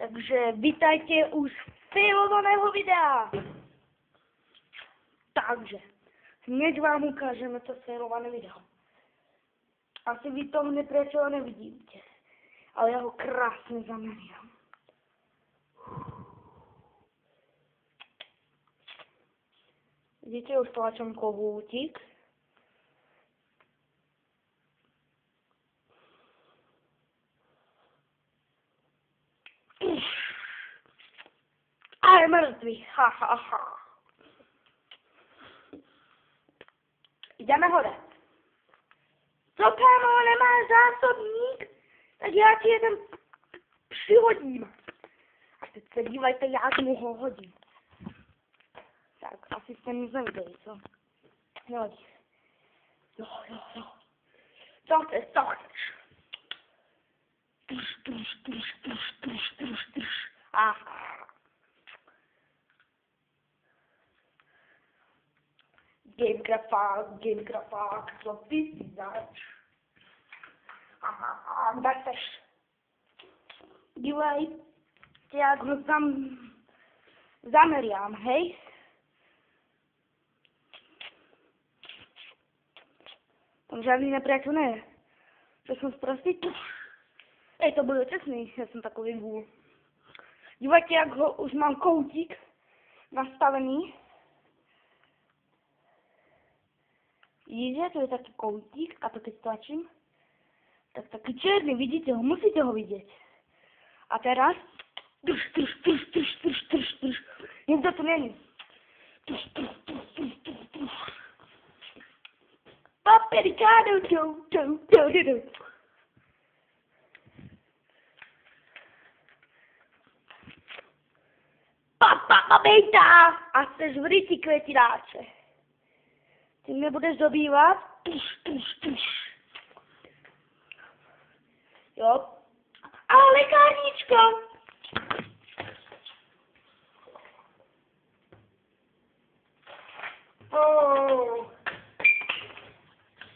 Takže vítajte už filmovaného videa. Takže hneď vám ukážeme to filmované video. Asi vy to nepriateľa nevidíte, ale ja ho krásne zameriam. Vidíte, už tlačím kohútik. A je mŕtvý, ha, ha, ha. Ideme hore. Co, kámo, nemáš zásobník? Tak já ti jeden přihodím. A teď se dívejte, jak mu ho hodím. Tak, asi jste nic neviděli, co? Nevadí. Jo. Co chceš? Aha. Gamegrafák, co ty si zač? Aha, tak seš. Dívej, jak ho zameriám, hej? Tam žádný nepriateľ ne je. To som sprostý. Ej, to bude čestný, ja som takový gůl. Dívejte, jak ho už mám koutík nastavený. Vidíte, to je taký koutík a to keď stlačím, tak taký černý, vidíte ho, musíte ho vidět. A teraz, nikdo tu není. Paprikado, Babejta! A chceš v ryti květináče. Ty mě budeš dobývat. Jo. A lékárničko. Oh.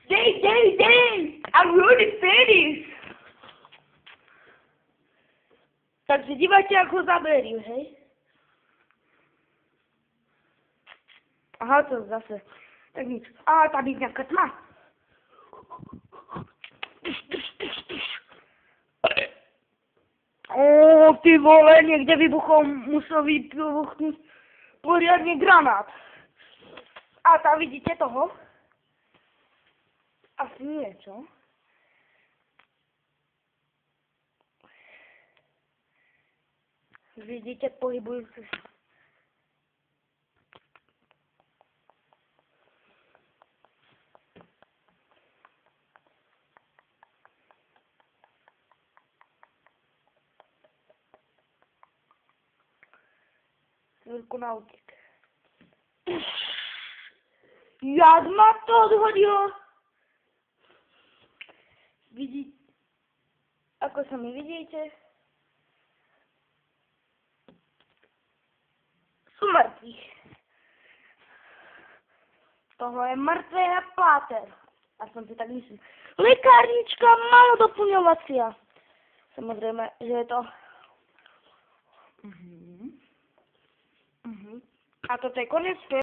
Dej. I'm really finished. Takže dívajte, jak ho zaberím, hej. Aha, to zase. Tak nic. A tady nějaká tma. O, ty vole, někde musel vybuchnout pořádně granát. A tam vidíte toho? Asi nie, čo? Vidíte, pohybují se. Chvíľku na útek. Jak ma to odhodilo? Vidíte, ako sa mi vidíte? Sú mŕtvi. Tohle je mŕtvé a pláter. Aspoň si tak myslím. Lekárnička malodoplňovacia. Samozrejme, že je to... A toto je konec.